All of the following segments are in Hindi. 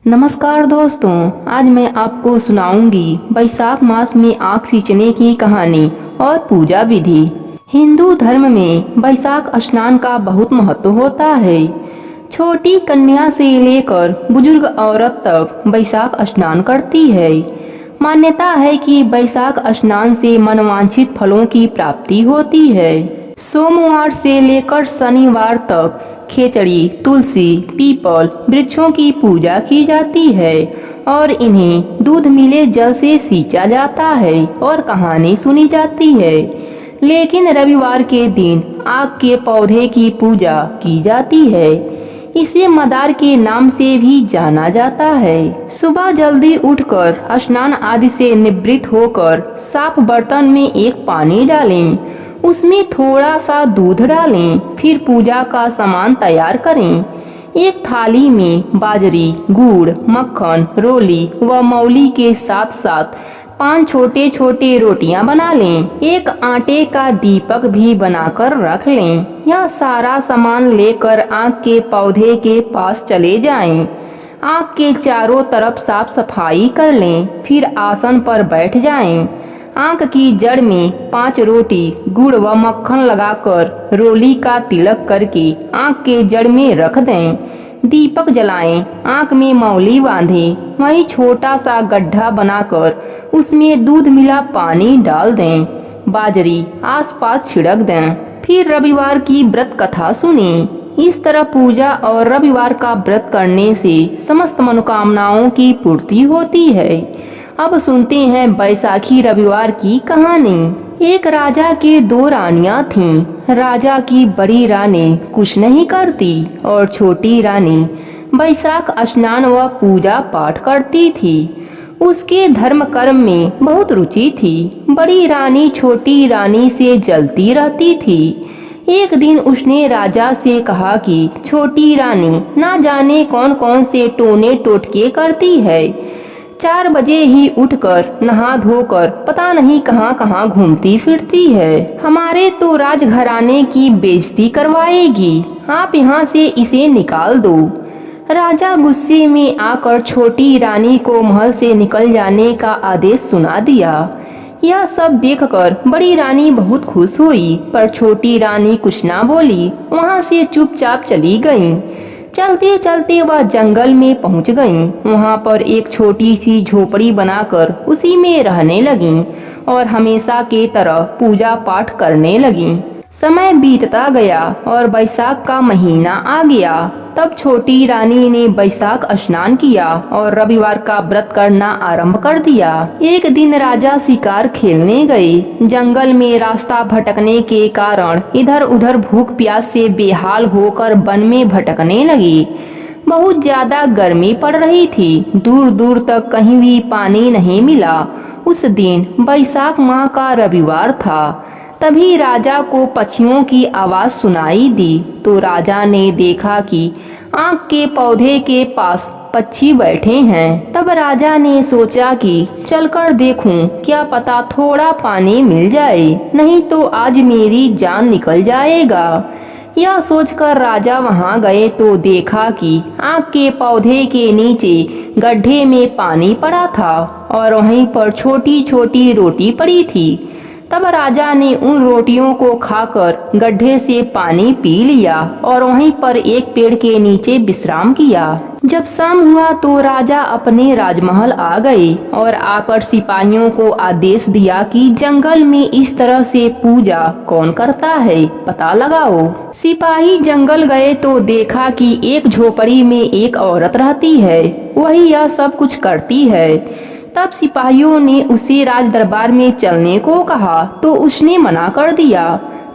नमस्कार दोस्तों, आज मैं आपको सुनाऊंगी बैसाख मास में आग सींचने की कहानी और पूजा विधि। हिंदू धर्म में बैसाख स्नान का बहुत महत्व होता है। छोटी कन्या से लेकर बुजुर्ग औरत तक बैसाख स्नान करती है। मान्यता है कि बैसाख स्नान से मनवांछित फलों की प्राप्ति होती है। सोमवार से लेकर शनिवार तक खेचड़ी, तुलसी, पीपल वृक्षों की पूजा की जाती है और इन्हें दूध मिले जल से सींचा जाता है और कहानी सुनी जाती है। लेकिन रविवार के दिन आग के पौधे की पूजा की जाती है। इसे मदार के नाम से भी जाना जाता है। सुबह जल्दी उठकर स्नान आदि से निवृत्त होकर साफ बर्तन में एक पानी डालें, उसमें थोड़ा सा दूध डालें, फिर पूजा का सामान तैयार करें। एक थाली में बाजरी, गुड़, मक्खन, रोली व मौली के साथ साथ 5 छोटे छोटे रोटियां बना लें। एक आटे का दीपक भी बनाकर रख लें। यह सारा सामान लेकर आग के पौधे के पास चले जाएं। आग के चारों तरफ साफ सफाई कर लें, फिर आसन पर बैठ जाएं। आग की जड़ में 5 रोटी गुड़ व मक्खन लगाकर रोली का तिलक करके आग के जड़ में रख दें। दीपक जलाएं, आग में मौली बांधें, वहीं छोटा सा गड्ढा बनाकर उसमें दूध मिला पानी डाल दें। बाजरी आसपास छिड़क दें। फिर रविवार की व्रत कथा सुनें। इस तरह पूजा और रविवार का व्रत करने से समस्त मनोकामनाओं की पूर्ति होती है। अब सुनते हैं बैसाखी रविवार की कहानी। एक राजा के 2 रानियां थीं। राजा की बड़ी रानी कुछ नहीं करती और छोटी रानी बैसाख स्नान व पूजा पाठ करती थी। उसके धर्म कर्म में बहुत रुचि थी। बड़ी रानी छोटी रानी से जलती रहती थी। एक दिन उसने राजा से कहा कि छोटी रानी ना जाने कौन कौन से टोने टोटके करती है। 4 बजे ही उठकर नहा धोकर पता नहीं कहां कहां घूमती फिरती है। हमारे तो राजघराने की बेइज्जती करवाएगी। आप यहाँ से इसे निकाल दो। राजा गुस्से में आकर छोटी रानी को महल से निकल जाने का आदेश सुना दिया। यह सब देखकर बड़ी रानी बहुत खुश हुई, पर छोटी रानी कुछ ना बोली, वहाँ से चुपचाप चली गई। चलते चलते वह जंगल में पहुंच गईं। वहां पर एक छोटी सी झोपड़ी बनाकर उसी में रहने लगीं और हमेशा के तरह पूजा पाठ करने लगीं। समय बीतता गया और बैसाख का महीना आ गया। तब छोटी रानी ने बैसाख स्नान किया और रविवार का व्रत करना आरंभ कर दिया। एक दिन राजा शिकार खेलने गए। जंगल में रास्ता भटकने के कारण इधर उधर भूख प्यास से बेहाल होकर वन में भटकने लगे। बहुत ज्यादा गर्मी पड़ रही थी। दूर दूर तक कहीं भी पानी नहीं मिला। उस दिन बैसाख माह का रविवार था। तभी राजा को पक्षियों की आवाज सुनाई दी तो राजा ने देखा कि आग के पौधे के पास पक्षी बैठे हैं। तब राजा ने सोचा कि चलकर देखूं, क्या पता थोड़ा पानी मिल जाए, नहीं तो आज मेरी जान निकल जाएगा। यह सोचकर राजा वहां गए तो देखा कि आग के पौधे के नीचे गड्ढे में पानी पड़ा था और वहीं पर छोटी छोटी रोटी पड़ी थी। तब राजा ने उन रोटियों को खाकर गड्ढे से पानी पी लिया और वहीं पर एक पेड़ के नीचे विश्राम किया। जब शाम हुआ तो राजा अपने राजमहल आ गए और आकर सिपाहियों को आदेश दिया कि जंगल में इस तरह से पूजा कौन करता है, पता लगाओ। सिपाही जंगल गए तो देखा कि एक झोपड़ी में एक औरत रहती है, वही यह सब कुछ करती है। तब सिपाहियों ने उसे राज दरबार में चलने को कहा तो उसने मना कर दिया।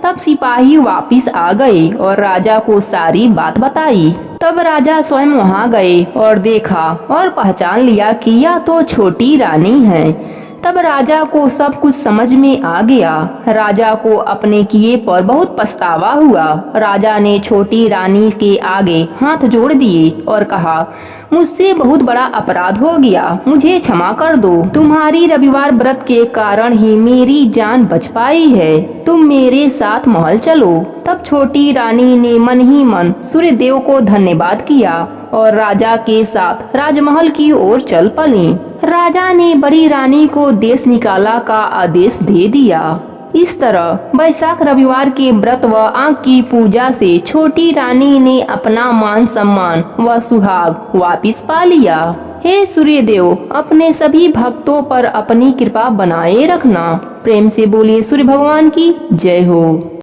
तब सिपाही वापिस आ गए और राजा को सारी बात बताई। तब राजा स्वयं वहां गए और देखा और पहचान लिया कि यह तो छोटी रानी है। तब राजा को सब कुछ समझ में आ गया। राजा को अपने किए पर बहुत पछतावा हुआ। राजा ने छोटी रानी के आगे हाथ जोड़ दिए और कहा, मुझसे बहुत बड़ा अपराध हो गया, मुझे क्षमा कर दो। तुम्हारी रविवार व्रत के कारण ही मेरी जान बच पाई है। तुम मेरे साथ महल चलो। तब छोटी रानी ने मन ही मन सूर्यदेव को धन्यवाद किया और राजा के साथ राजमहल की ओर चल पड़ी। राजा ने बड़ी रानी को देश निकाला का आदेश दे दिया। इस तरह वैशाख रविवार के व्रत व आँख की पूजा से छोटी रानी ने अपना मान सम्मान व सुहाग वापिस पा लिया। हे सूर्यदेव, अपने सभी भक्तों पर अपनी कृपा बनाए रखना। प्रेम से बोलिए सूर्य भगवान की जय हो।